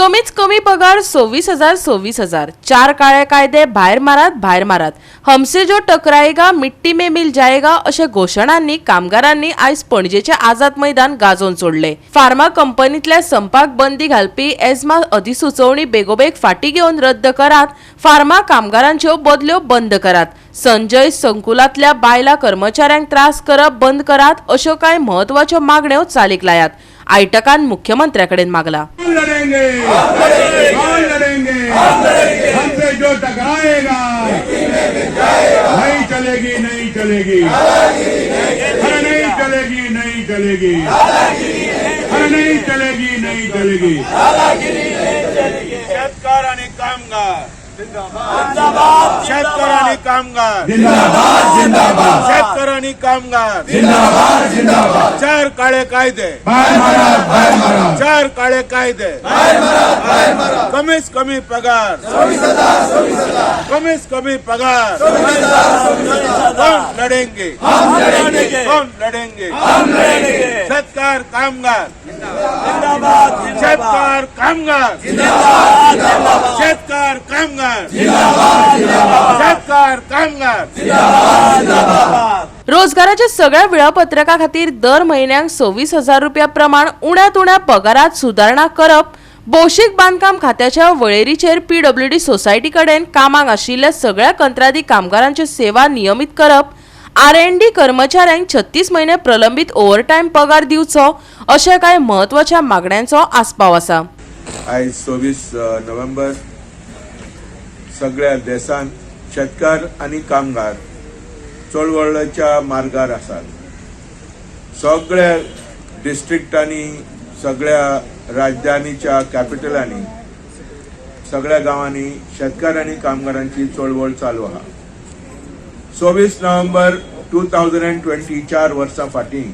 कमीत कमी पगार 26,000 चार काळे कायदे भायर मारात हमसे जो टकराएगा मिट्टी में मिल जाएगा अशा घोषणांनी कामगारांनी आज पणजेचे आझाद मैदान गाजोवन सोडले। फार्मा कंपनीतल्या संपाक बंदी घालपी एजमा अधिसुचोवणी बेगोबेग फाटी घेवन रद्द करात, फार्मा कामगारांच्यो बदल्यो बंद करात, संजय संकुलातल्या बायला कर्मचाऱ्यांक त्रास करप बंद करात अशो कांय महत्वाच्यो मागण्यो चालीक लायात। आयटकान मुख्यमंत्र्याकडेन मागला। हमसे जो टकराएगा नहीं चलेगी नहीं चलेगी नहीं चलेगी नहीं चलेगी नहीं चलेगी नहीं चलेगी। शेतकार आणि कामगार जिंदाबाद, शेतकार आणि कामगार जिंदाबाद जिंदाबाद, शेतकार आणि कामगार जिंदाबाद जिंदाबाद। चार काळे कायदे बाहेर मारा, चार काळे कायदे बाहेर मारा, कमीच कमी पगार 26,000, कमीच कमी पगार 26,000। कौन लड़ेंगे हम लड़ेंगे, कौन लड़ेंगे हम लड़ेंगे। शेतकार कामगार जिंदाबाद, शेतकार कामगार जिंदाबाद, शेतकार कामगार जिंदाबाद, शेतकार कामगार जिंदाबाद। रोजगाराच्या सगळ्या वेळापत्रका खातीर दर म्हयन्याक 26,000 रुपया प्रमाण उण्यात उण्या पगारात सुधारणा करप, भौशीक बांदकाम खात्याच्या वळेरीचेर PWD सोसायटी कडेन कामाक आशिल्ल्या सगळ्या कंत्राटी कामगारांच्यो सेवा नियमित करप, R&D कर्मचाऱ्यांक 36 म्हयने प्रलंबित ओव्हरटायम पगार दिवचो अशा कांय महत्वाच्या मागण्यांचो आस्पाव आसा। आज 26 नोव्हेंबर सगळ्या देशांत शेतकार आणि कामगार चळवळीच्या मार्गार आसात। सगळ्या डिस्ट्रिक्टांनी, सगळ्या राजधानीच्या कॅपिटलांनी, सगळ्या गावांनी शेतकार आणि कामगारांची चळवळ चालू आहा। 26 नोव्हेंबर 2020 4 वर्सां फाटीं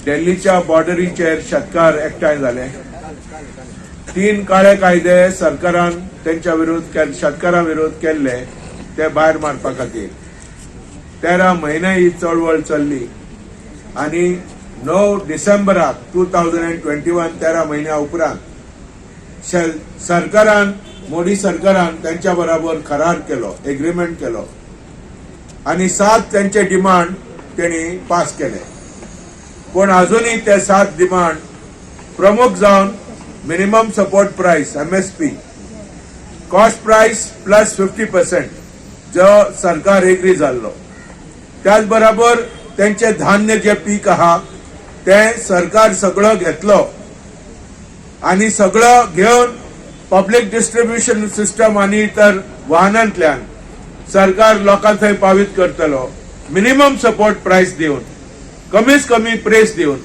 दिल्लीच्या बॉर्डरीचेर शेतकार एकठांय जाले। 3 काळे कायदे सरकारान त्यांच्या विरोध शेतकारां विरोध केल्ले ते भायर मारपा खातीर 13 म्हयने ही चळवळ चल्ली आणि 9 डिसेंबराक 2021 13 म्हयन्या उपरांत सरकारान मोदी सरकारान त्यांच्या बरोबर करार केलो, एग्रीमेंट केलो आणि 7 त्यांचे डिमांड त्यांनी पास केले। पण अजूनही ते 7 डिमांड प्रमुख जावन minimum support price MSP, cost price plus 50% जो सरकार एग्री जाल्लो, त्याच बरोबर त्यांचे धान्य जे पीक आहा ते सरकार सगळं घेतलो आणि सगळं घेऊन पब्लिक डिस्ट्रीब्युशन सिस्टम आणि इतर वाहनांतल्यान सरकार लोकां थंय पावीत करतलो, मिनिमम सपोर्ट प्राइस दिवन, कमीच कमी प्रेस दिवन।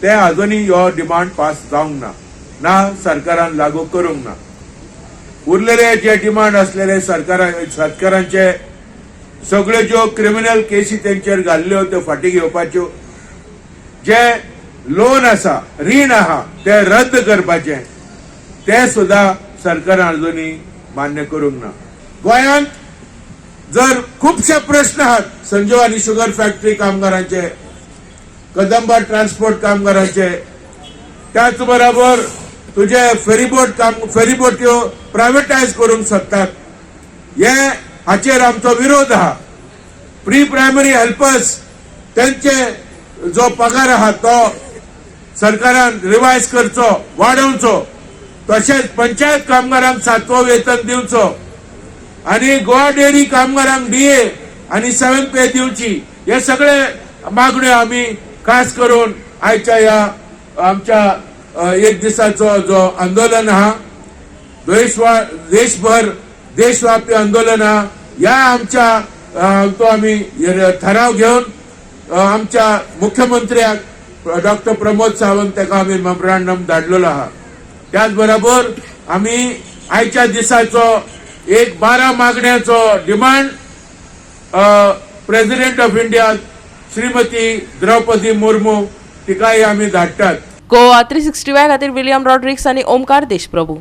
ते अजूनही ह्यो डिमांड पास जावंक ना सरकारान लागू करूंक ना। उरलेले जे डिमांड असलेले शेतकारांचे सगळ्यो ज्यो क्रिमिनल केसी तेंचेर घाल्ल्यो त्यो फाटी घेवपाच्यो, जे लोन आसा, रीण आहा ते रद्द करपाचे, ते सुद्धा सरकारान अजूनही मान्य करूंक ना। गोंयांत जर खूपशे प्रश्न आहात संजीव आणि शुगर फॅक्टरी कामगारांचे, कदंबा ट्रान्सपोर्ट कामगारांचे, त्याच बरोबर तुझे फेरीबोट्यो प्रायव्हेटायज करूंक सोदतात, हाचेर आमचो विरोध आहा। प्री प्रायमरी हेल्पर्स त्यांचे जो पगार आहा तो सरकारान रिवायज करचो, वाडोवचो, तशेंच पंचायत कामगारांक 7वो वेतन दिवचो आणि गोवा डेअरी कामगारांक DA आणि 7th पे दिवची। हे सगळे मागण्यो आम्ही खास करून आयच्या या आमच्या एक दिसाचो जो आंदोलन आहा, देशभर देशव्यापी आंदोलन आहा, या आमच्या तो आम्ही ठराव घेऊन आमच्या मुख्यमंत्र्याक डॉक्टर प्रमोद सावंत ताका आम्ही मेमोरंडम धाडलेलो आहा। त्याच बरोबर आम्ही आयच्या दिसाचो एक 12 मागण्यांचो demand president of India Shrimati Droupadi Murmu तिकाय आम्ही धाडटात। गोवा 365 खातीर विलियम रॉड्रिक्स आणि ओमकार देशप्रभू।